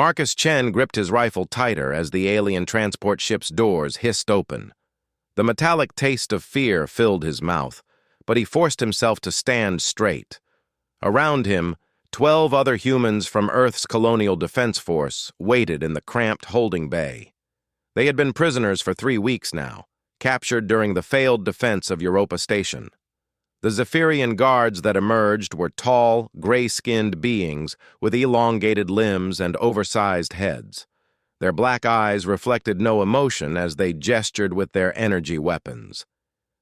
Marcus Chen gripped his rifle tighter as the alien transport ship's doors hissed open. The metallic taste of fear filled his mouth, but he forced himself to stand straight. Around him, 12 other humans from Earth's Colonial Defense Force waited in the cramped holding bay. They had been prisoners for 3 weeks now, captured during the failed defense of Europa Station. The Zephyrian guards that emerged were tall, gray-skinned beings with elongated limbs and oversized heads. Their black eyes reflected no emotion as they gestured with their energy weapons.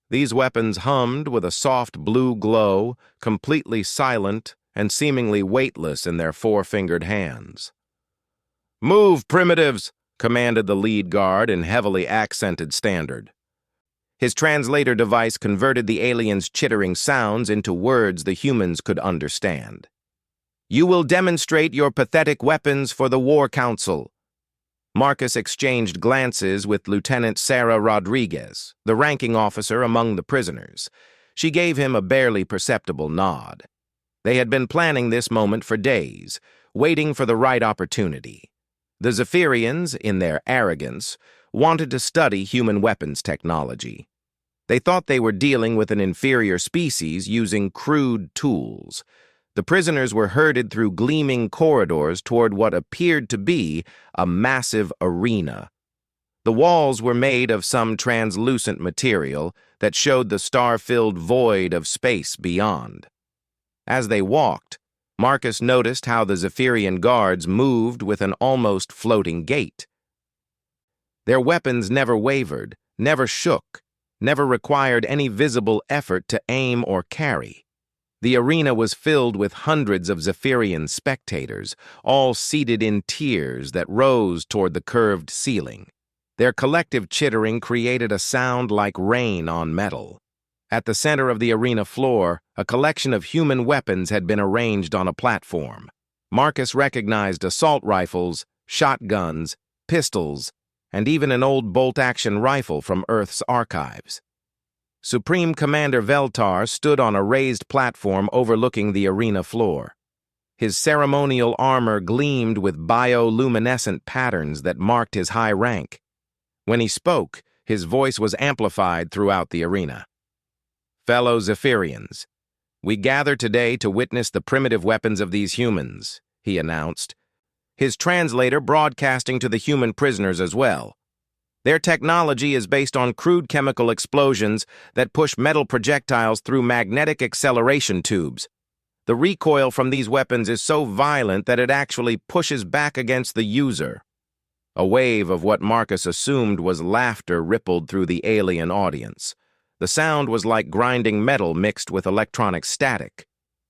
These weapons hummed with a soft blue glow, completely silent and seemingly weightless in their four-fingered hands. "Move, primitives!" commanded the lead guard in heavily accented standard. His translator device converted the aliens' chittering sounds into words the humans could understand. "You will demonstrate your pathetic weapons for the War Council." Marcus exchanged glances with Lieutenant Sarah Rodriguez, the ranking officer among the prisoners. She gave him a barely perceptible nod. They had been planning this moment for days, waiting for the right opportunity. The Zephyrians, in their arrogance, wanted to study human weapons technology. They thought they were dealing with an inferior species using crude tools. The prisoners were herded through gleaming corridors toward what appeared to be a massive arena. The walls were made of some translucent material that showed the star-filled void of space beyond. As they walked, Marcus noticed how the Zephyrian guards moved with an almost floating gait. Their weapons never wavered, never shook, never required any visible effort to aim or carry. The arena was filled with hundreds of Zephyrian spectators, all seated in tiers that rose toward the curved ceiling. Their collective chittering created a sound like rain on metal. At the center of the arena floor, a collection of human weapons had been arranged on a platform. Marcus recognized assault rifles, shotguns, pistols, and even an old bolt-action rifle from Earth's archives. Supreme Commander Veltar stood on a raised platform overlooking the arena floor. His ceremonial armor gleamed with bioluminescent patterns that marked his high rank. When he spoke, his voice was amplified throughout the arena. "Fellow Zephyrians, we gather today to witness the primitive weapons of these humans," he announced, his translator broadcasting to the human prisoners as well. "Their technology is based on crude chemical explosions that push metal projectiles through magnetic acceleration tubes. The recoil from these weapons is so violent that it actually pushes back against the user." A wave of what Marcus assumed was laughter rippled through the alien audience. The sound was like grinding metal mixed with electronic static.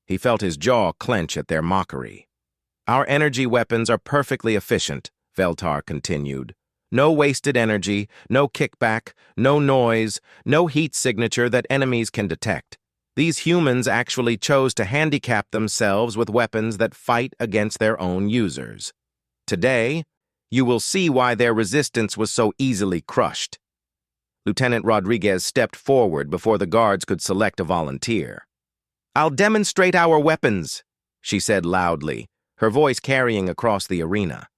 He felt his jaw clench at their mockery. "Our energy weapons are perfectly efficient," Veltar continued. "No wasted energy, no kickback, no noise, no heat signature that enemies can detect. These humans actually chose to handicap themselves with weapons that fight against their own users. Today, you will see why their resistance was so easily crushed." Lieutenant Rodriguez stepped forward before the guards could select a volunteer. "I'll demonstrate our weapons," she said loudly, her voice carrying across the arena.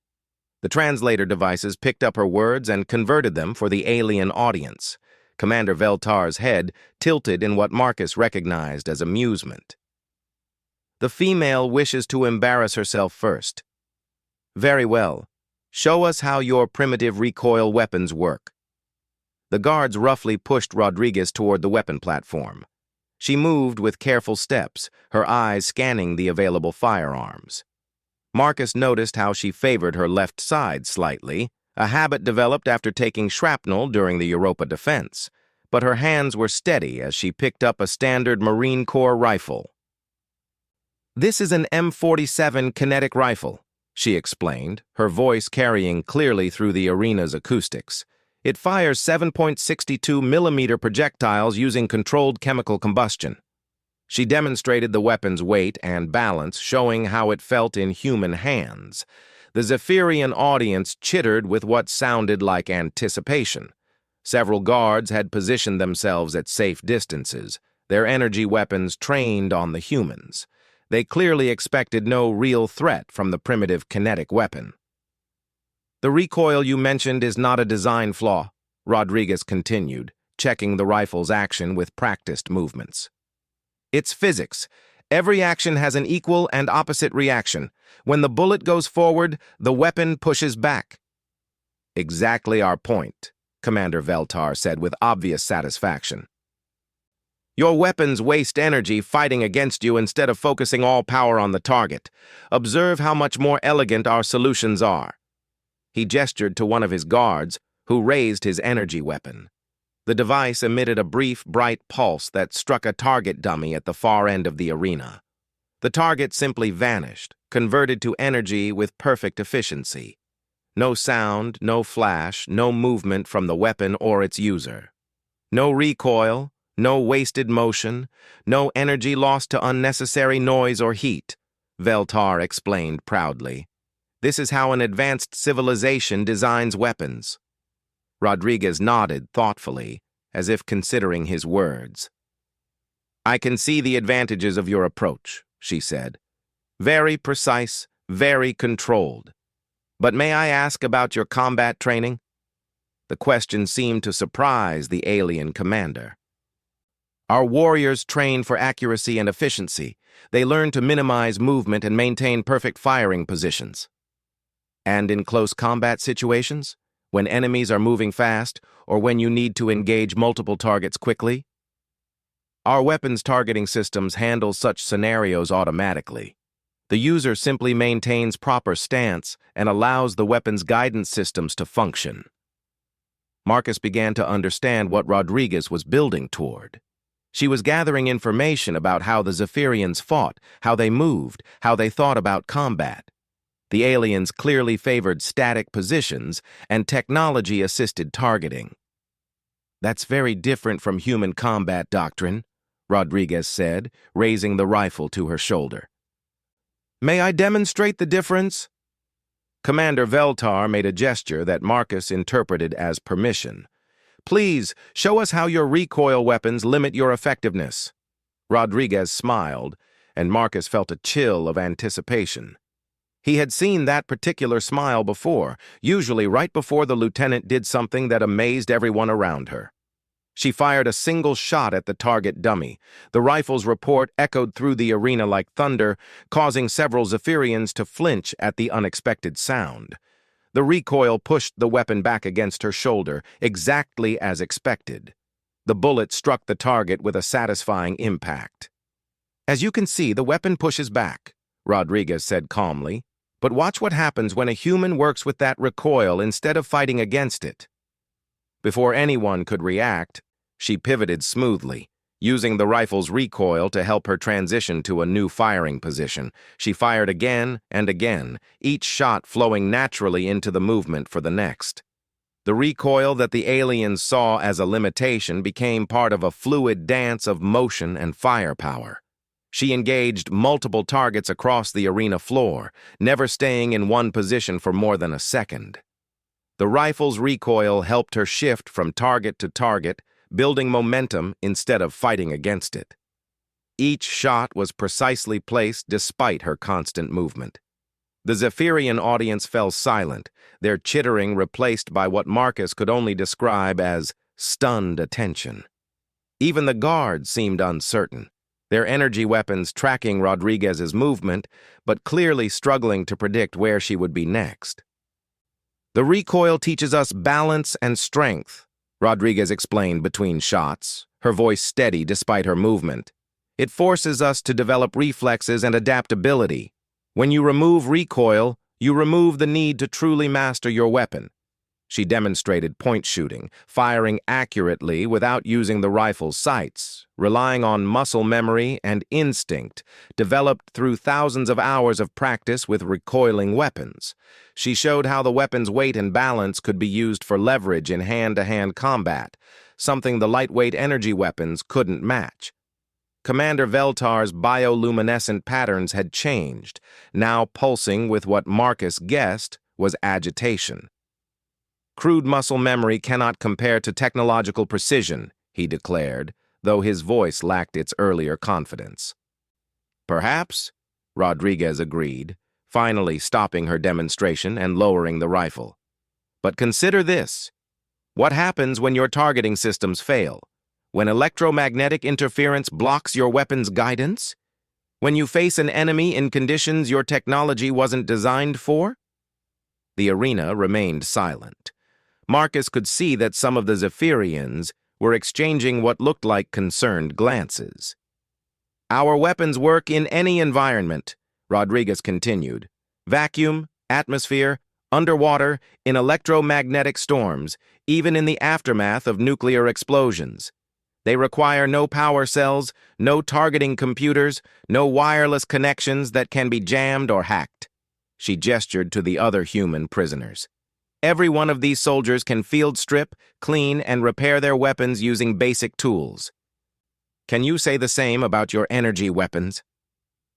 The translator devices picked up her words and converted them for the alien audience. Commander Veltar's head tilted in what Marcus recognized as amusement. "The female wishes to embarrass herself first." "Very well. Show us how your primitive recoil weapons work." The guards roughly pushed Rodriguez toward the weapon platform. She moved with careful steps, her eyes scanning the available firearms. Marcus noticed how she favored her left side slightly, a habit developed after taking shrapnel during the Europa defense, but her hands were steady as she picked up a standard Marine Corps rifle. "This is an M47 kinetic rifle," she explained, her voice carrying clearly through the arena's acoustics. "It fires 7.62mm projectiles using controlled chemical combustion." She demonstrated the weapon's weight and balance, showing how it felt in human hands. The Zephyrian audience chittered with what sounded like anticipation. Several guards had positioned themselves at safe distances, their energy weapons trained on the humans. They clearly expected no real threat from the primitive kinetic weapon. The recoil you mentioned is not a design flaw, Rodriguez continued, checking the rifle's action with practiced movements. It's physics. Every action has an equal and opposite reaction. When the bullet goes forward, the weapon pushes back. Exactly our point, Commander Veltar said with obvious satisfaction. Your weapons waste energy fighting against you instead of focusing all power on the target. Observe how much more elegant our solutions are. He gestured to one of his guards, who raised his energy weapon. The device emitted a brief, bright pulse that struck a target dummy at the far end of the arena. The target simply vanished, converted to energy with perfect efficiency. No sound, no flash, no movement from the weapon or its user. No recoil, no wasted motion, no energy lost to unnecessary noise or heat, Veltar explained proudly. This is how an advanced civilization designs weapons. Rodriguez nodded thoughtfully, as if considering his words. I can see the advantages of your approach, she said. Very precise, very controlled. But may I ask about your combat training? The question seemed to surprise the alien commander. Our warriors train for accuracy and efficiency. They learn to minimize movement and maintain perfect firing positions. And in close combat situations, when enemies are moving fast or when you need to engage multiple targets quickly? Our weapons targeting systems handle such scenarios automatically. The user simply maintains proper stance and allows the weapon's guidance systems to function. Marcus began to understand what Rodriguez was building toward. She was gathering information about how the Zephyrians fought, how they moved, how they thought about combat. The aliens clearly favored static positions and technology-assisted targeting. That's very different from human combat doctrine, Rodriguez said, raising the rifle to her shoulder. May I demonstrate the difference? Commander Veltar made a gesture that Marcus interpreted as permission. Please, show us how your recoil weapons limit your effectiveness. Rodriguez smiled, and Marcus felt a chill of anticipation. He had seen that particular smile before, usually right before the lieutenant did something that amazed everyone around her. She fired a single shot at the target dummy. The rifle's report echoed through the arena like thunder, causing several Zephyrians to flinch at the unexpected sound. The recoil pushed the weapon back against her shoulder, exactly as expected. The bullet struck the target with a satisfying impact. As you can see, the weapon pushes back, Rodriguez said calmly. But watch what happens when a human works with that recoil instead of fighting against it. Before anyone could react, she pivoted smoothly, using the rifle's recoil to help her transition to a new firing position. She fired again and again, each shot flowing naturally into the movement for the next. The recoil that the aliens saw as a limitation became part of a fluid dance of motion and firepower. She engaged multiple targets across the arena floor, never staying in one position for more than a second. The rifle's recoil helped her shift from target to target, building momentum instead of fighting against it. Each shot was precisely placed despite her constant movement. The Zephyrian audience fell silent, their chittering replaced by what Marcus could only describe as stunned attention. Even the guards seemed uncertain, their energy weapons tracking Rodriguez's movement, but clearly struggling to predict where she would be next. The recoil teaches us balance and strength, Rodriguez explained between shots, her voice steady despite her movement. It forces us to develop reflexes and adaptability. When you remove recoil, you remove the need to truly master your weapon. She demonstrated point shooting, firing accurately without using the rifle's sights, relying on muscle memory and instinct, developed through thousands of hours of practice with recoiling weapons. She showed how the weapon's weight and balance could be used for leverage in hand-to-hand combat, something the lightweight energy weapons couldn't match. Commander Veltar's bioluminescent patterns had changed, now pulsing with what Marcus guessed was agitation. Crude muscle memory cannot compare to technological precision, he declared, though his voice lacked its earlier confidence. Perhaps, Rodriguez agreed, finally stopping her demonstration and lowering the rifle. But consider this. What happens when your targeting systems fail? When electromagnetic interference blocks your weapon's guidance? When you face an enemy in conditions your technology wasn't designed for? The arena remained silent. Marcus could see that some of the Zephyrians were exchanging what looked like concerned glances. Our weapons work in any environment, Rodriguez continued. Vacuum, atmosphere, underwater, in electromagnetic storms, even in the aftermath of nuclear explosions. They require no power cells, no targeting computers, no wireless connections that can be jammed or hacked. She gestured to the other human prisoners. Every one of these soldiers can field strip, clean, and repair their weapons using basic tools. Can you say the same about your energy weapons?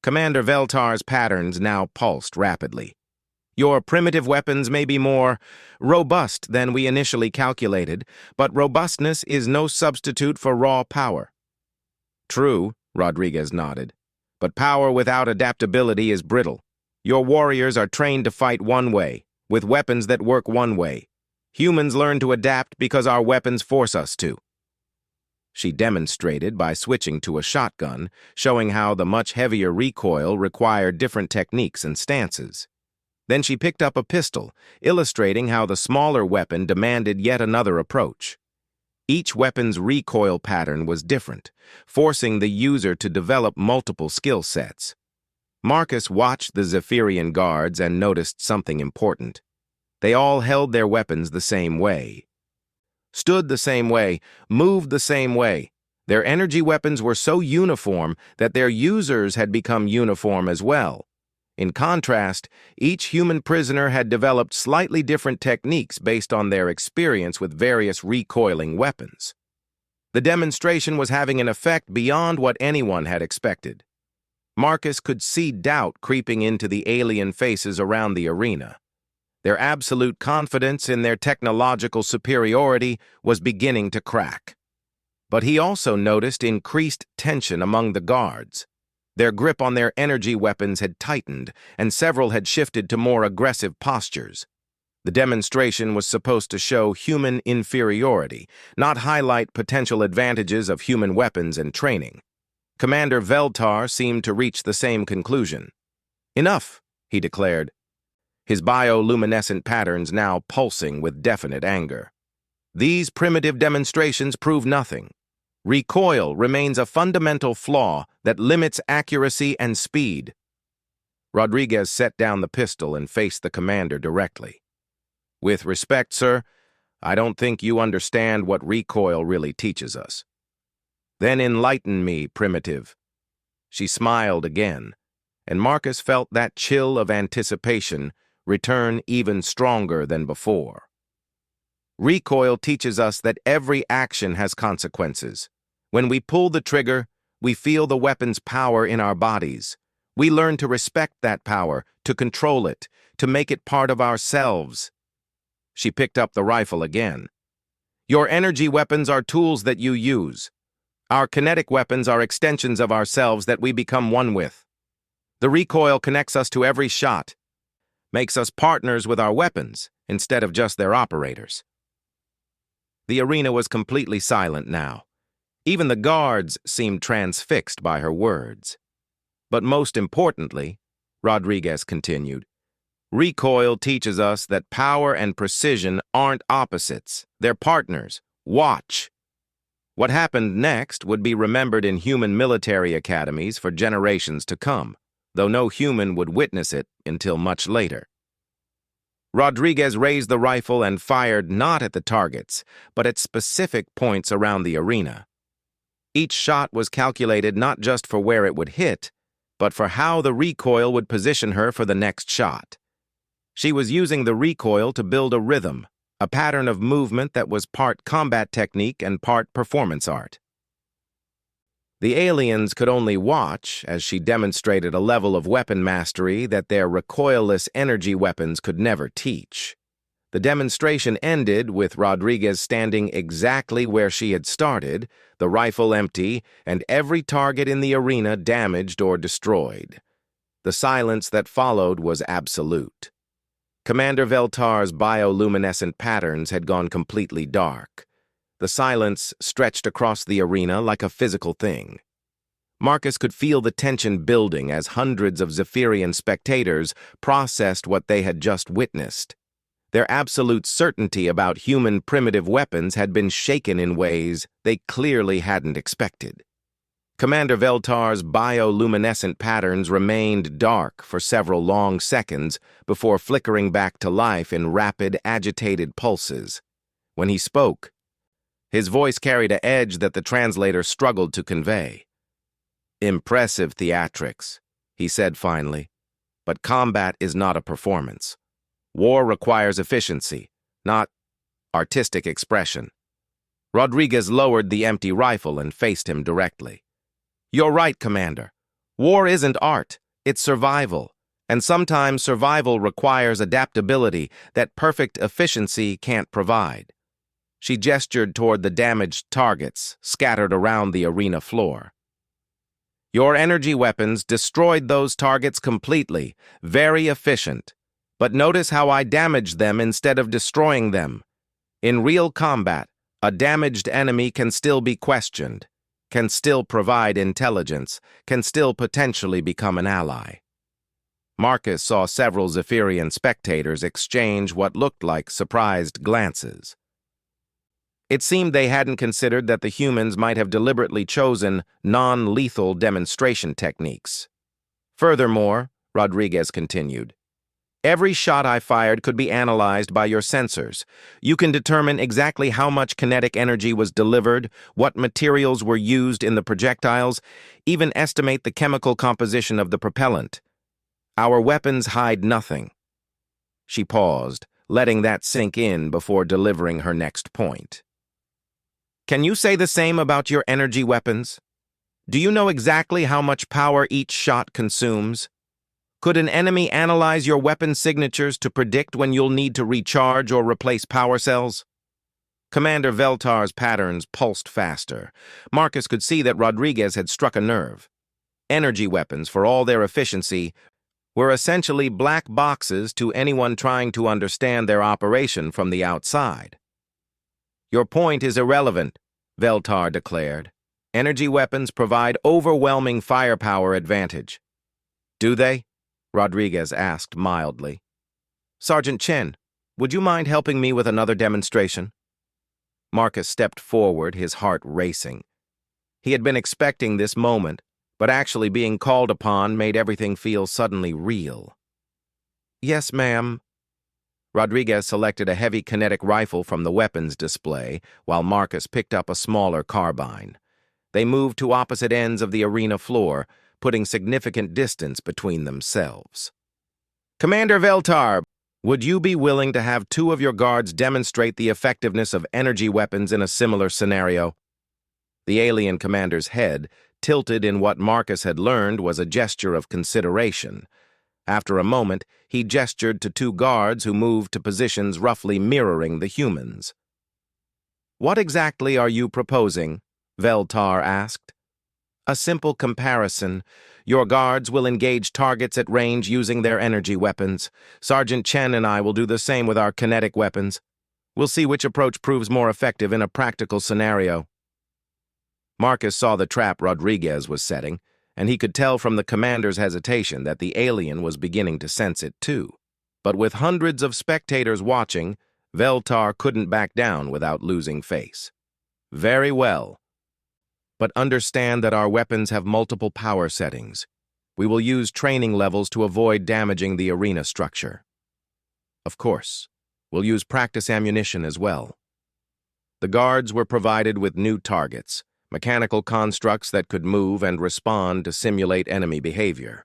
Commander Veltar's patterns now pulsed rapidly. Your primitive weapons may be more robust than we initially calculated, but robustness is no substitute for raw power. True, Rodriguez nodded, but power without adaptability is brittle. Your warriors are trained to fight one way, with weapons that work one way. Humans learn to adapt because our weapons force us to. She demonstrated by switching to a shotgun, showing how the much heavier recoil required different techniques and stances. Then she picked up a pistol, illustrating how the smaller weapon demanded yet another approach. Each weapon's recoil pattern was different, forcing the user to develop multiple skill sets. Marcus watched the Zephyrian guards and noticed something important. They all held their weapons the same way. Stood the same way, moved the same way. Their energy weapons were so uniform that their users had become uniform as well. In contrast, each human prisoner had developed slightly different techniques based on their experience with various recoiling weapons. The demonstration was having an effect beyond what anyone had expected. Marcus could see doubt creeping into the alien faces around the arena. Their absolute confidence in their technological superiority was beginning to crack. But he also noticed increased tension among the guards. Their grip on their energy weapons had tightened, and several had shifted to more aggressive postures. The demonstration was supposed to show human inferiority, not highlight potential advantages of human weapons and training. Commander Veltar seemed to reach the same conclusion. Enough, he declared, his bioluminescent patterns now pulsing with definite anger. These primitive demonstrations prove nothing. Recoil remains a fundamental flaw that limits accuracy and speed. Rodriguez set down the pistol and faced the commander directly. With respect, sir, I don't think you understand what recoil really teaches us. Then enlighten me, primitive. She smiled again, and Marcus felt that chill of anticipation return even stronger than before. Recoil teaches us that every action has consequences. When we pull the trigger, we feel the weapon's power in our bodies. We learn to respect that power, to control it, to make it part of ourselves. She picked up the rifle again. Your energy weapons are tools that you use. Our kinetic weapons are extensions of ourselves that we become one with. The recoil connects us to every shot, makes us partners with our weapons instead of just their operators. The arena was completely silent now. Even the guards seemed transfixed by her words. But most importantly, Rodriguez continued, recoil teaches us that power and precision aren't opposites. They're partners. Watch. What happened next would be remembered in human military academies for generations to come, though no human would witness it until much later. Rodriguez raised the rifle and fired not at the targets, but at specific points around the arena. Each shot was calculated not just for where it would hit, but for how the recoil would position her for the next shot. She was using the recoil to build a rhythm, a pattern of movement that was part combat technique and part performance art. The aliens could only watch as she demonstrated a level of weapon mastery that their recoilless energy weapons could never teach. The demonstration ended with Rodriguez standing exactly where she had started, the rifle empty, and every target in the arena damaged or destroyed. The silence that followed was absolute. Commander Veltar's bioluminescent patterns had gone completely dark. The silence stretched across the arena like a physical thing. Marcus could feel the tension building as hundreds of Zephyrian spectators processed what they had just witnessed. Their absolute certainty about human primitive weapons had been shaken in ways they clearly hadn't expected. Commander Veltar's bioluminescent patterns remained dark for several long seconds before flickering back to life in rapid, agitated pulses. When he spoke, his voice carried an edge that the translator struggled to convey. "Impressive theatrics," he said finally, "but combat is not a performance. War requires efficiency, not artistic expression." Rodriguez lowered the empty rifle and faced him directly. "You're right, Commander. War isn't art, it's survival. And sometimes survival requires adaptability that perfect efficiency can't provide." She gestured toward the damaged targets scattered around the arena floor. "Your energy weapons destroyed those targets completely, very efficient. But notice how I damaged them instead of destroying them. In real combat, a damaged enemy can still be questioned, can still provide intelligence, can still potentially become an ally." Marcus saw several Zephyrian spectators exchange what looked like surprised glances. It seemed they hadn't considered that the humans might have deliberately chosen non-lethal demonstration techniques. "Furthermore," Rodriguez continued, "every shot I fired could be analyzed by your sensors. You can determine exactly how much kinetic energy was delivered, what materials were used in the projectiles, even estimate the chemical composition of the propellant. Our weapons hide nothing." She paused, letting that sink in before delivering her next point. "Can you say the same about your energy weapons? Do you know exactly how much power each shot consumes? Could an enemy analyze your weapon signatures to predict when you'll need to recharge or replace power cells?" Commander Veltar's patterns pulsed faster. Marcus could see that Rodriguez had struck a nerve. Energy weapons, for all their efficiency, were essentially black boxes to anyone trying to understand their operation from the outside. "Your point is irrelevant," Veltar declared. "Energy weapons provide overwhelming firepower advantage." "Do they?" Rodriguez asked mildly. "Sergeant Chen, would you mind helping me with another demonstration?" Marcus stepped forward, his heart racing. He had been expecting this moment, but actually being called upon made everything feel suddenly real. "Yes, ma'am." Rodriguez selected a heavy kinetic rifle from the weapons display, while Marcus picked up a smaller carbine. They moved to opposite ends of the arena floor, putting significant distance between themselves. "Commander Veltar, would you be willing to have two of your guards demonstrate the effectiveness of energy weapons in a similar scenario?" The alien commander's head tilted in what Marcus had learned was a gesture of consideration. After a moment, he gestured to two guards who moved to positions roughly mirroring the humans. "What exactly are you proposing?" Veltar asked. "A simple comparison. Your guards will engage targets at range using their energy weapons. Sergeant Chen and I will do the same with our kinetic weapons. We'll see which approach proves more effective in a practical scenario." Marcus saw the trap Rodriguez was setting, and he could tell from the commander's hesitation that the alien was beginning to sense it too. But with hundreds of spectators watching, Veltar couldn't back down without losing face. "Very well. But understand that our weapons have multiple power settings. We will use training levels to avoid damaging the arena structure. Of course, we'll use practice ammunition as well." The guards were provided with new targets, mechanical constructs that could move and respond to simulate enemy behavior.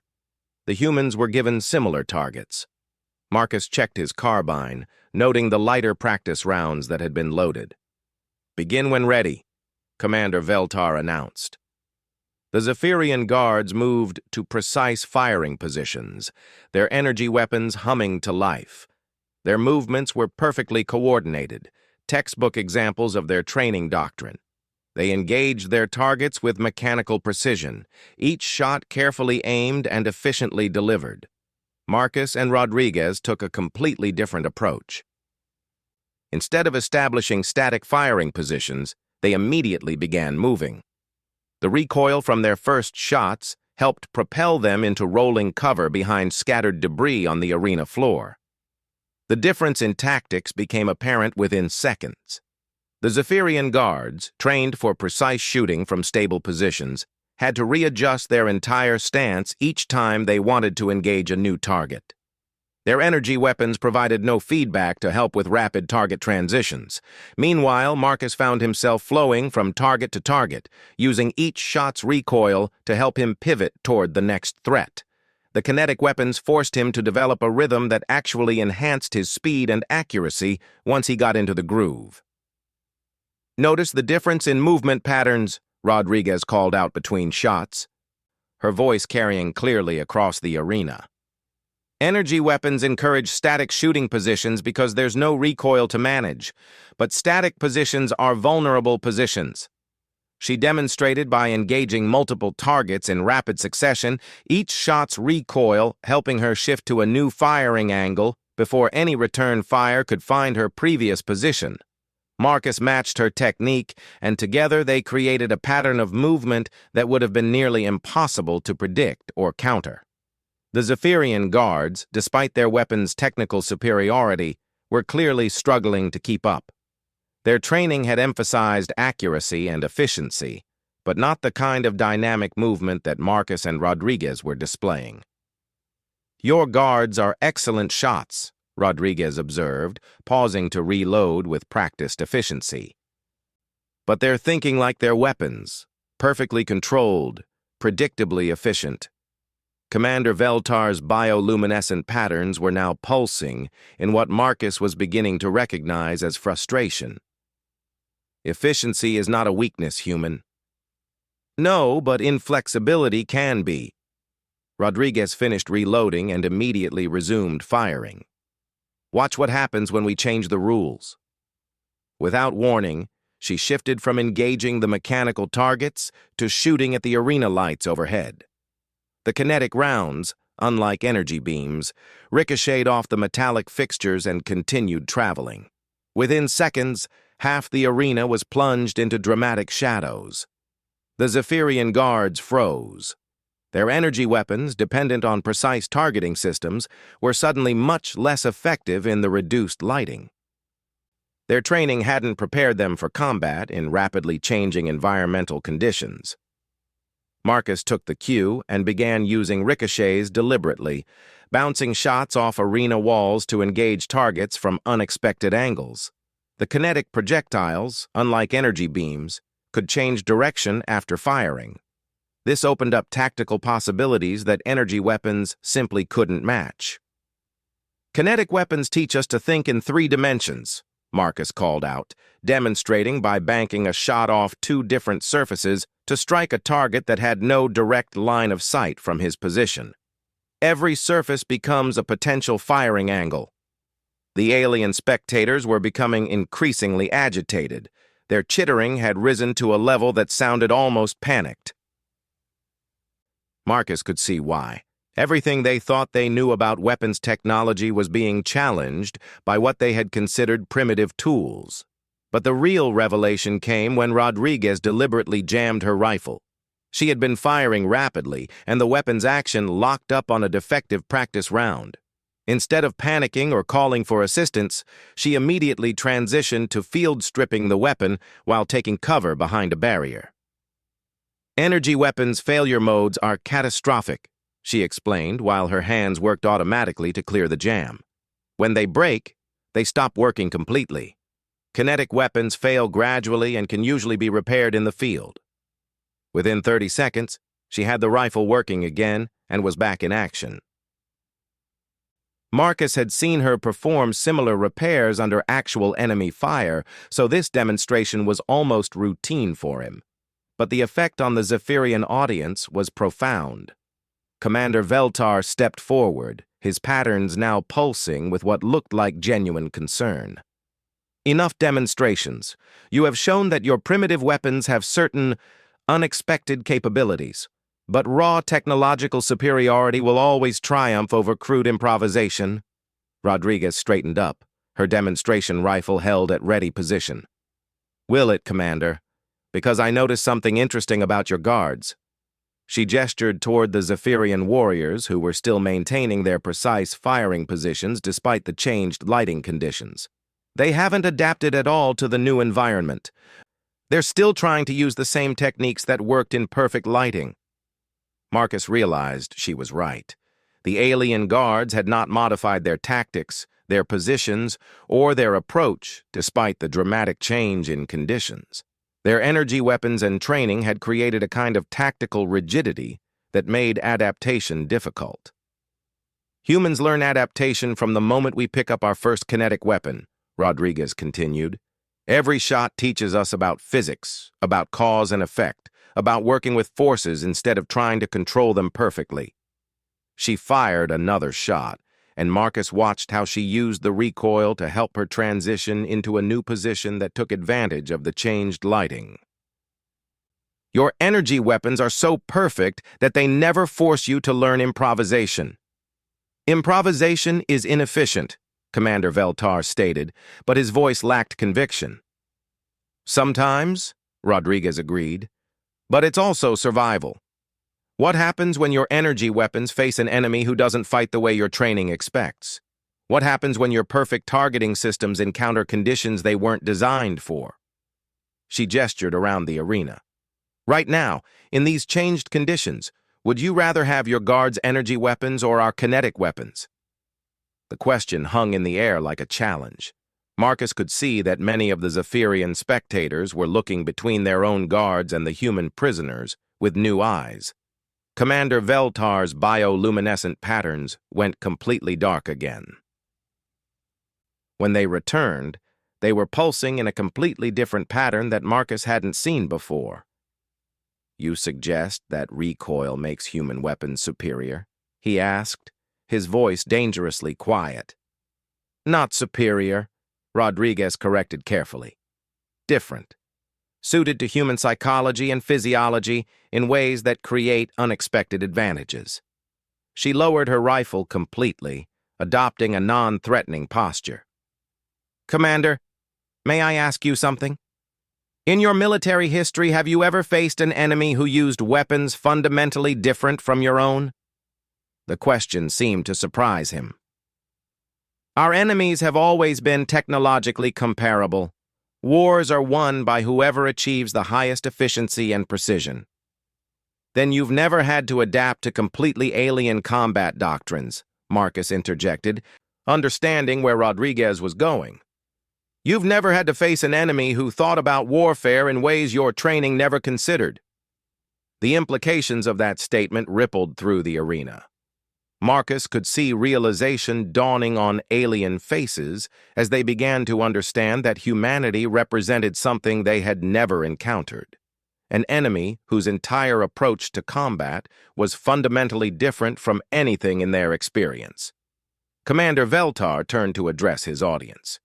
The humans were given similar targets. Marcus checked his carbine, noting the lighter practice rounds that had been loaded. "Begin when ready," Commander Veltar announced. The Zephyrian guards moved to precise firing positions, their energy weapons humming to life. Their movements were perfectly coordinated, textbook examples of their training doctrine. They engaged their targets with mechanical precision, each shot carefully aimed and efficiently delivered. Marcus and Rodriguez took a completely different approach. Instead of establishing static firing positions, they immediately began moving. The recoil from their first shots helped propel them into rolling cover behind scattered debris on the arena floor. The difference in tactics became apparent within seconds. The Zephyrian guards, trained for precise shooting from stable positions, had to readjust their entire stance each time they wanted to engage a new target. Their energy weapons provided no feedback to help with rapid target transitions. Meanwhile, Marcus found himself flowing from target to target, using each shot's recoil to help him pivot toward the next threat. The kinetic weapons forced him to develop a rhythm that actually enhanced his speed and accuracy once he got into the groove. "Notice the difference in movement patterns," Rodriguez called out between shots, her voice carrying clearly across the arena. "Energy weapons encourage static shooting positions because there's no recoil to manage, but static positions are vulnerable positions." She demonstrated by engaging multiple targets in rapid succession, each shot's recoil helping her shift to a new firing angle before any return fire could find her previous position. Marcus matched her technique, and together they created a pattern of movement that would have been nearly impossible to predict or counter. The Zephyrian guards, despite their weapons' technical superiority, were clearly struggling to keep up. Their training had emphasized accuracy and efficiency, but not the kind of dynamic movement that Marcus and Rodriguez were displaying. "Your guards are excellent shots," Rodriguez observed, pausing to reload with practiced efficiency. "But they're thinking like their weapons, perfectly controlled, predictably efficient." Commander Veltar's bioluminescent patterns were now pulsing in what Marcus was beginning to recognize as frustration. "Efficiency is not a weakness, human." "No, but inflexibility can be." Rodriguez finished reloading and immediately resumed firing. "Watch what happens when we change the rules." Without warning, she shifted from engaging the mechanical targets to shooting at the arena lights overhead. The kinetic rounds, unlike energy beams, ricocheted off the metallic fixtures and continued traveling. Within seconds, half the arena was plunged into dramatic shadows. The Zephyrian guards froze. Their energy weapons, dependent on precise targeting systems, were suddenly much less effective in the reduced lighting. Their training hadn't prepared them for combat in rapidly changing environmental conditions. Marcus took the cue and began using ricochets deliberately, bouncing shots off arena walls to engage targets from unexpected angles. The kinetic projectiles, unlike energy beams, could change direction after firing. This opened up tactical possibilities that energy weapons simply couldn't match. "Kinetic weapons teach us to think in 3 dimensions, Marcus called out, demonstrating by banking a shot off 2 different surfaces to strike a target that had no direct line of sight from his position. Every surface becomes a potential firing angle." The alien spectators were becoming increasingly agitated. Their chittering had risen to a level that sounded almost panicked. Marcus could see why. Everything they thought they knew about weapons technology was being challenged by what they had considered primitive tools. But the real revelation came when Rodriguez deliberately jammed her rifle. She had been firing rapidly, and the weapon's action locked up on a defective practice round. Instead of panicking or calling for assistance, she immediately transitioned to field stripping the weapon while taking cover behind a barrier. "Energy weapons' failure modes are catastrophic," she explained while her hands worked automatically to clear the jam. "When they break, they stop working completely. Kinetic weapons fail gradually and can usually be repaired in the field." Within 30 seconds, she had the rifle working again and was back in action. Marcus had seen her perform similar repairs under actual enemy fire, so this demonstration was almost routine for him. But the effect on the Zephyrian audience was profound. Commander Veltar stepped forward, his patterns now pulsing with what looked like genuine concern. "Enough demonstrations. You have shown that your primitive weapons have certain unexpected capabilities. But raw technological superiority will always triumph over crude improvisation. Rodriguez straightened up, her demonstration rifle held at ready position. Will it, Commander? Because I noticed something interesting about your guards. She gestured toward the Zephyrian warriors who were still maintaining their precise firing positions despite the changed lighting conditions. They haven't adapted at all to the new environment. They're still trying to use the same techniques that worked in perfect lighting. Marcus realized she was right. The alien guards had not modified their tactics, their positions, or their approach despite the dramatic change in conditions. Their energy weapons and training had created a kind of tactical rigidity that made adaptation difficult. Humans learn adaptation from the moment we pick up our first kinetic weapon, Rodriguez continued. Every shot teaches us about physics, about cause and effect, about working with forces instead of trying to control them perfectly. She fired another shot, and Marcus watched how she used the recoil to help her transition into a new position that took advantage of the changed lighting. Your energy weapons are so perfect that they never force you to learn improvisation. Improvisation is inefficient, Commander Veltar stated, but his voice lacked conviction. Sometimes, Rodriguez agreed, but it's also survival. What happens when your energy weapons face an enemy who doesn't fight the way your training expects? What happens when your perfect targeting systems encounter conditions they weren't designed for? She gestured around the arena. Right now, in these changed conditions, would you rather have your guards' energy weapons or our kinetic weapons? The question hung in the air like a challenge. Marcus could see that many of the Zephyrian spectators were looking between their own guards and the human prisoners with new eyes. Commander Veltar's bioluminescent patterns went completely dark again. When they returned, they were pulsing in a completely different pattern that Marcus hadn't seen before. You suggest that recoil makes human weapons superior? He asked, his voice dangerously quiet. Not superior, Rodriguez corrected carefully. Different. Suited to human psychology and physiology in ways that create unexpected advantages. She lowered her rifle completely, adopting a non-threatening posture. Commander, may I ask you something? In your military history, have you ever faced an enemy who used weapons fundamentally different from your own? The question seemed to surprise him. Our enemies have always been technologically comparable. Wars are won by whoever achieves the highest efficiency and precision. Then you've never had to adapt to completely alien combat doctrines, Marcus interjected, understanding where Rodriguez was going. You've never had to face an enemy who thought about warfare in ways your training never considered. The implications of that statement rippled through the arena. Marcus could see realization dawning on alien faces as they began to understand that humanity represented something they had never encountered. An enemy whose entire approach to combat was fundamentally different from anything in their experience. Commander Veltar turned to address his audience.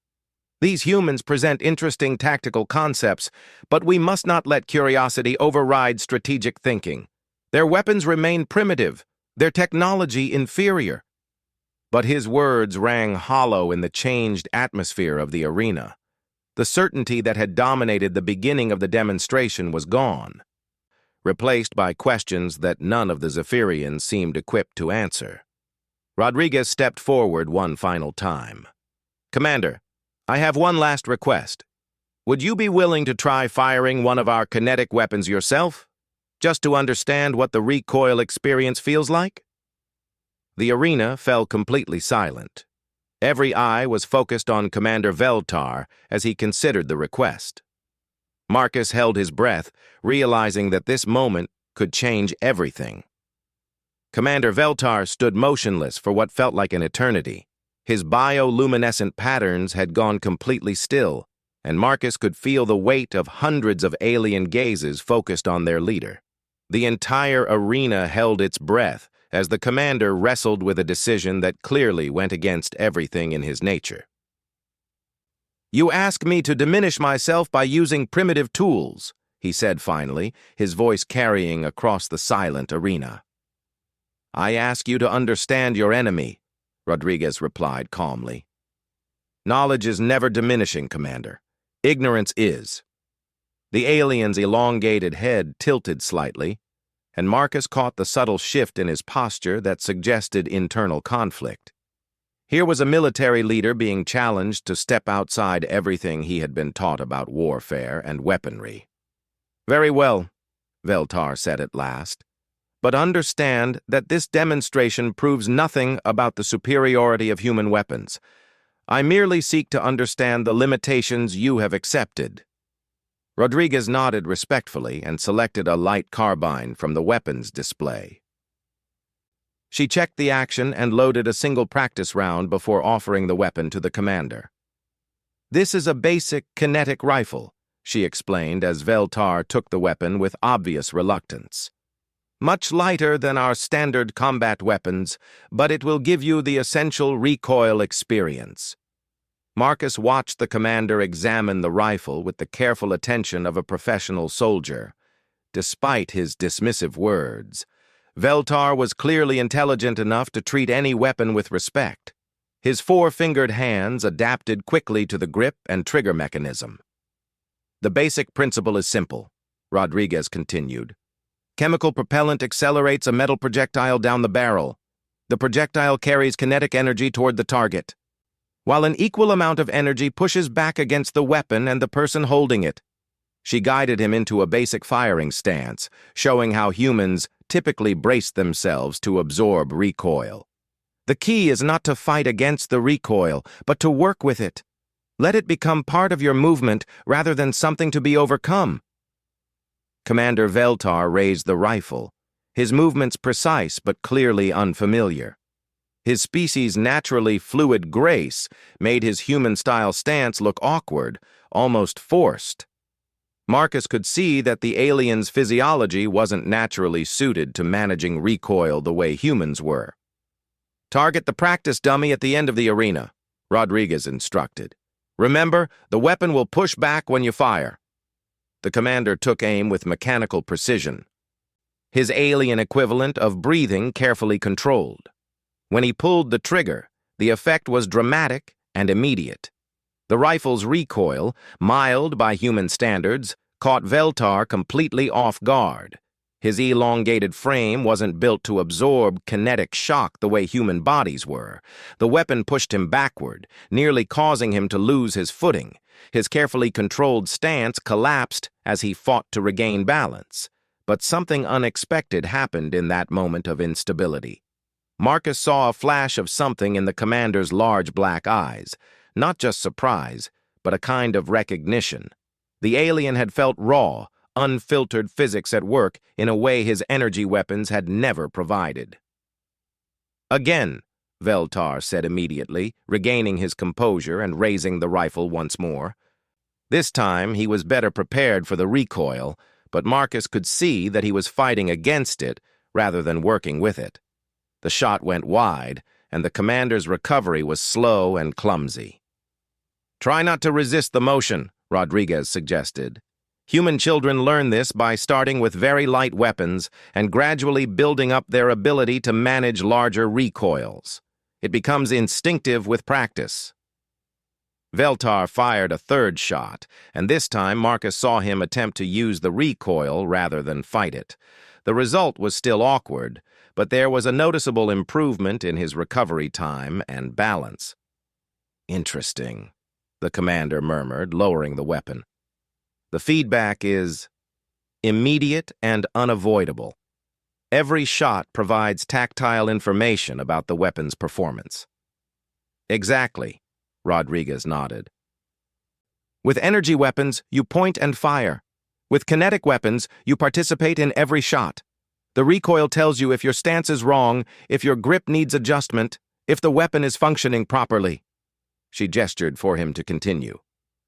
These humans present interesting tactical concepts, but we must not let curiosity override strategic thinking. Their weapons remain primitive, their technology inferior. But his words rang hollow in the changed atmosphere of the arena. The certainty that had dominated the beginning of the demonstration was gone, replaced by questions that none of the Zephyrians seemed equipped to answer. Rodriguez stepped forward one final time. Commander, I have one last request. Would you be willing to try firing one of our kinetic weapons yourself? Just to understand what the recoil experience feels like? The arena fell completely silent. Every eye was focused on Commander Veltar as he considered the request. Marcus held his breath, realizing that this moment could change everything. Commander Veltar stood motionless for what felt like an eternity. His bioluminescent patterns had gone completely still, and Marcus could feel the weight of hundreds of alien gazes focused on their leader. The entire arena held its breath as the commander wrestled with a decision that clearly went against everything in his nature. You ask me to diminish myself by using primitive tools, he said finally, his voice carrying across the silent arena. "I ask you to understand your enemy," Rodriguez replied calmly. "Knowledge is never diminishing, Commander. Ignorance is." The alien's elongated head tilted slightly, and Marcus caught the subtle shift in his posture that suggested internal conflict. Here was a military leader being challenged to step outside everything he had been taught about warfare and weaponry. "Very well," Veltar said at last, "but understand that this demonstration proves nothing about the superiority of human weapons. I merely seek to understand the limitations you have accepted." Rodriguez nodded respectfully and selected a light carbine from the weapons display. She checked the action and loaded a single practice round before offering the weapon to the commander. "This is a basic kinetic rifle," she explained as Veltar took the weapon with obvious reluctance. "Much lighter than our standard combat weapons, but it will give you the essential recoil experience." Marcus watched the commander examine the rifle with the careful attention of a professional soldier. Despite his dismissive words, Veltar was clearly intelligent enough to treat any weapon with respect. His four-fingered hands adapted quickly to the grip and trigger mechanism. "The basic principle is simple," Rodriguez continued. "Chemical propellant accelerates a metal projectile down the barrel. The projectile carries kinetic energy toward the target, while an equal amount of energy pushes back against the weapon and the person holding it." She guided him into a basic firing stance, showing how humans typically brace themselves to absorb recoil. "The key is not to fight against the recoil, but to work with it. Let it become part of your movement rather than something to be overcome." Commander Veltar raised the rifle, his movements precise but clearly unfamiliar. His species' naturally fluid grace made his human-style stance look awkward, almost forced. Marcus could see that the alien's physiology wasn't naturally suited to managing recoil the way humans were. "Target the practice dummy at the end of the arena," Rodriguez instructed. "Remember, the weapon will push back when you fire." The commander took aim with mechanical precision, his alien equivalent of breathing carefully controlled. When he pulled the trigger, the effect was dramatic and immediate. The rifle's recoil, mild by human standards, caught Veltar completely off guard. His elongated frame wasn't built to absorb kinetic shock the way human bodies were. The weapon pushed him backward, nearly causing him to lose his footing. His carefully controlled stance collapsed as he fought to regain balance. But something unexpected happened in that moment of instability. Marcus saw a flash of something in the commander's large black eyes, not just surprise, but a kind of recognition. The alien had felt raw, unfiltered physics at work in a way his energy weapons had never provided. "Again," Veltar said immediately, regaining his composure and raising the rifle once more. This time he was better prepared for the recoil, but Marcus could see that he was fighting against it rather than working with it. The shot went wide, and the commander's recovery was slow and clumsy. "Try not to resist the motion," Rodriguez suggested. "Human children learn this by starting with very light weapons and gradually building up their ability to manage larger recoils. It becomes instinctive with practice." Veltar fired a third shot, and this time Marcus saw him attempt to use the recoil rather than fight it. The result was still awkward, but there was a noticeable improvement in his recovery time and balance. "Interesting," the commander murmured, lowering the weapon. "The feedback is immediate and unavoidable. Every shot provides tactile information about the weapon's performance." "Exactly," Rodriguez nodded. "With energy weapons, you point and fire. With kinetic weapons, you participate in every shot. The recoil tells you if your stance is wrong, if your grip needs adjustment, if the weapon is functioning properly." She gestured for him to continue.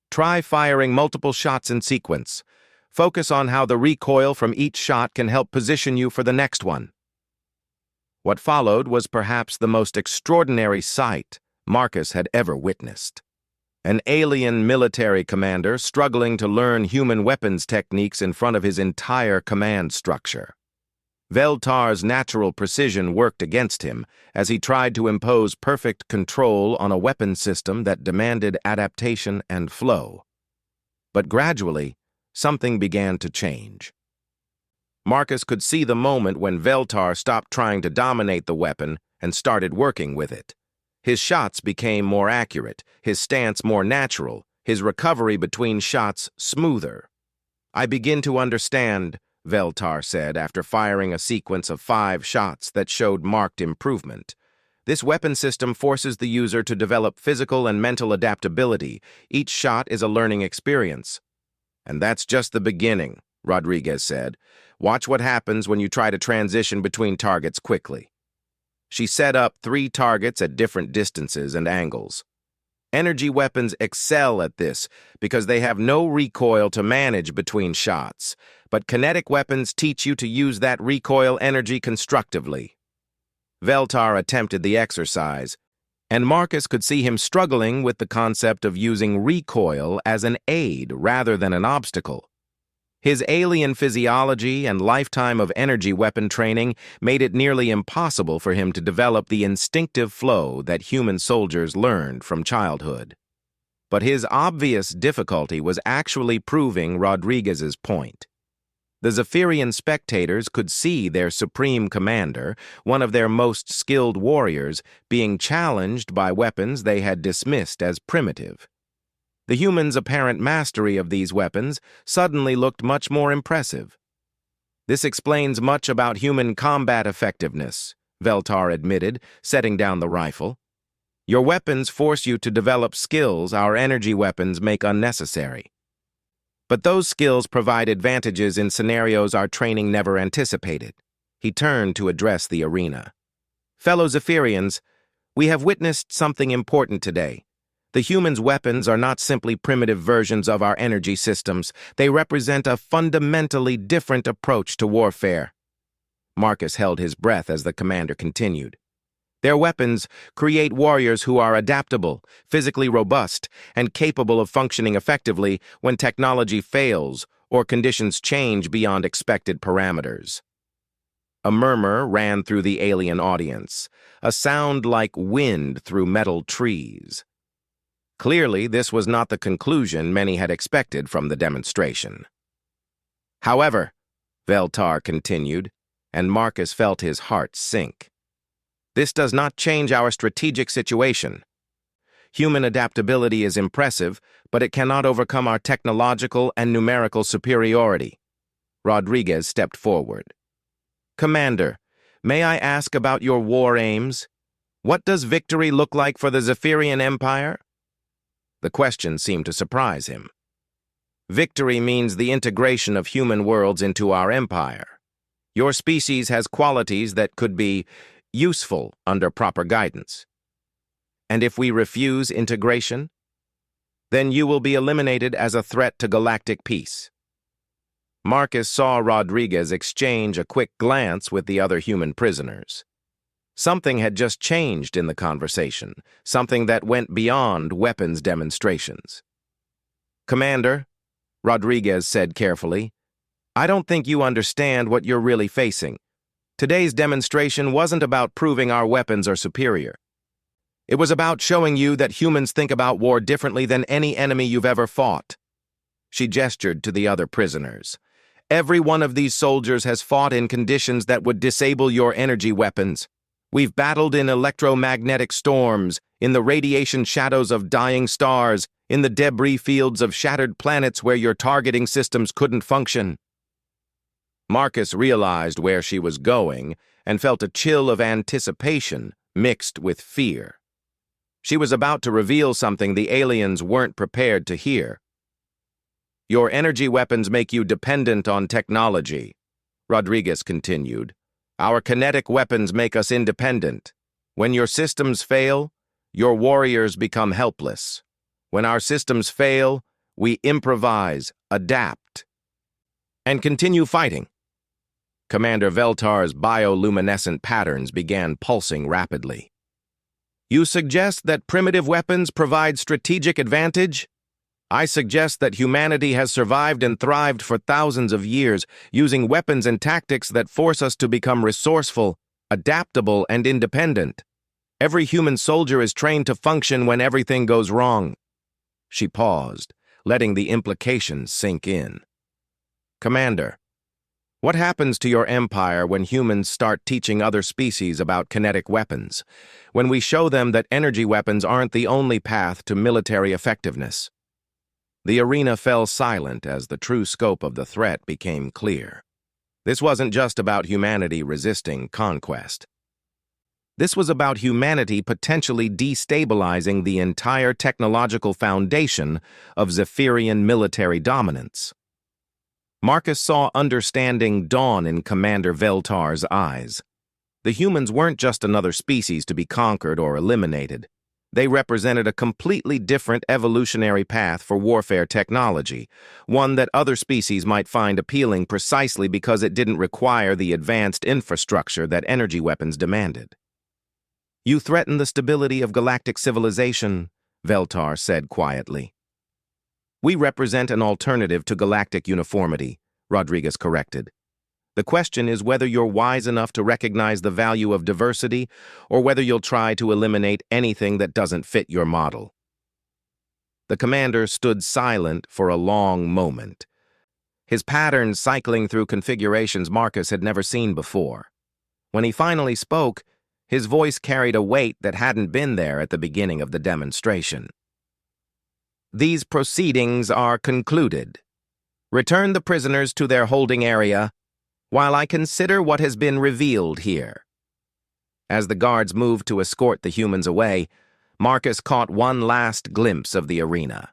"Try firing multiple shots in sequence. Focus on how the recoil from each shot can help position you for the next one." What followed was perhaps the most extraordinary sight Marcus had ever witnessed. An alien military commander struggling to learn human weapons techniques in front of his entire command structure. Veltar's natural precision worked against him as he tried to impose perfect control on a weapon system that demanded adaptation and flow. But gradually, something began to change. Marcus could see the moment when Veltar stopped trying to dominate the weapon and started working with it. His shots became more accurate, his stance more natural, his recovery between shots smoother. "I begin to understand," Veltar said after firing a sequence of 5 shots that showed marked improvement. "This weapon system forces the user to develop physical and mental adaptability. Each shot is a learning experience." "And that's just the beginning," Rodriguez said. "Watch what happens when you try to transition between targets quickly." She set up 3 targets at different distances and angles. Energy weapons excel at this because they have no recoil to manage between shots, but kinetic weapons teach you to use that recoil energy constructively. Veltar attempted the exercise, and Marcus could see him struggling with the concept of using recoil as an aid rather than an obstacle. His alien physiology and lifetime of energy weapon training made it nearly impossible for him to develop the instinctive flow that human soldiers learned from childhood. But his obvious difficulty was actually proving Rodriguez's point. The Zephyrian spectators could see their supreme commander, one of their most skilled warriors, being challenged by weapons they had dismissed as primitive. The humans' apparent mastery of these weapons suddenly looked much more impressive. "This explains much about human combat effectiveness," Veltar admitted, setting down the rifle. "Your weapons force you to develop skills our energy weapons make unnecessary. But those skills provide advantages in scenarios our training never anticipated." He turned to address the arena. "Fellow Zephyrians, we have witnessed something important today. The humans' weapons are not simply primitive versions of our energy systems. They represent a fundamentally different approach to warfare." Marcus held his breath as the commander continued. "Their weapons create warriors who are adaptable, physically robust, and capable of functioning effectively when technology fails or conditions change beyond expected parameters." A murmur ran through the alien audience, a sound like wind through metal trees. Clearly, this was not the conclusion many had expected from the demonstration. "However," Veltar continued, and Marcus felt his heart sink, "this does not change our strategic situation. Human adaptability is impressive, but it cannot overcome our technological and numerical superiority." Rodriguez stepped forward. "Commander, may I ask about your war aims? What does victory look like for the Zephyrian Empire?" The question seemed to surprise him. "Victory means the integration of human worlds into our empire. Your species has qualities that could be useful under proper guidance. And if we refuse integration, then you will be eliminated as a threat to galactic peace." Marcus saw Rodriguez exchange a quick glance with the other human prisoners. Something had just changed in the conversation, something that went beyond weapons demonstrations. "Commander," Rodriguez said carefully, "I don't think you understand what you're really facing. Today's demonstration wasn't about proving our weapons are superior. It was about showing you that humans think about war differently than any enemy you've ever fought." She gestured to the other prisoners. "Every one of these soldiers has fought in conditions that would disable your energy weapons. We've battled in electromagnetic storms, in the radiation shadows of dying stars, in the debris fields of shattered planets where your targeting systems couldn't function." Marcus realized where she was going and felt a chill of anticipation mixed with fear. She was about to reveal something the aliens weren't prepared to hear. "Your energy weapons make you dependent on technology," Rodriguez continued. "Our kinetic weapons make us independent. When your systems fail, your warriors become helpless. When our systems fail, we improvise, adapt, and continue fighting." Commander Veltar's bioluminescent patterns began pulsing rapidly. You suggest that primitive weapons provide strategic advantage? I suggest that humanity has survived and thrived for thousands of years, using weapons and tactics that force us to become resourceful, adaptable, and independent. Every human soldier is trained to function when everything goes wrong. She paused, letting the implications sink in. Commander, what happens to your empire when humans start teaching other species about kinetic weapons, when we show them that energy weapons aren't the only path to military effectiveness? The arena fell silent as the true scope of the threat became clear. This wasn't just about humanity resisting conquest. This was about humanity potentially destabilizing the entire technological foundation of Zephyrian military dominance. Marcus saw understanding dawn in Commander Veltar's eyes. The humans weren't just another species to be conquered or eliminated. They represented a completely different evolutionary path for warfare technology, one that other species might find appealing precisely because it didn't require the advanced infrastructure that energy weapons demanded. You threaten the stability of galactic civilization, Veltar said quietly. We represent an alternative to galactic uniformity, Rodriguez corrected. The question is whether you're wise enough to recognize the value of diversity or whether you'll try to eliminate anything that doesn't fit your model. The commander stood silent for a long moment, his patterns cycling through configurations Marcus had never seen before. When he finally spoke, his voice carried a weight that hadn't been there at the beginning of the demonstration. These proceedings are concluded. Return the prisoners to their holding area while I consider what has been revealed here. As the guards moved to escort the humans away, Marcus caught one last glimpse of the arena.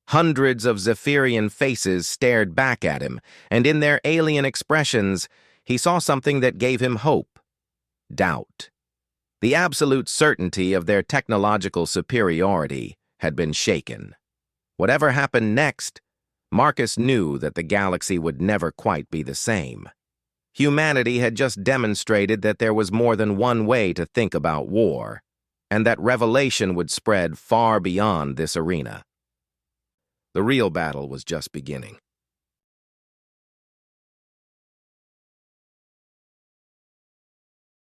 Hundreds of Zephyrian faces stared back at him, and in their alien expressions, he saw something that gave him hope. Doubt. The absolute certainty of their technological superiority had been shaken. Whatever happened next, Marcus knew that the galaxy would never quite be the same. Humanity had just demonstrated that there was more than one way to think about war, and that revelation would spread far beyond this arena. The real battle was just beginning.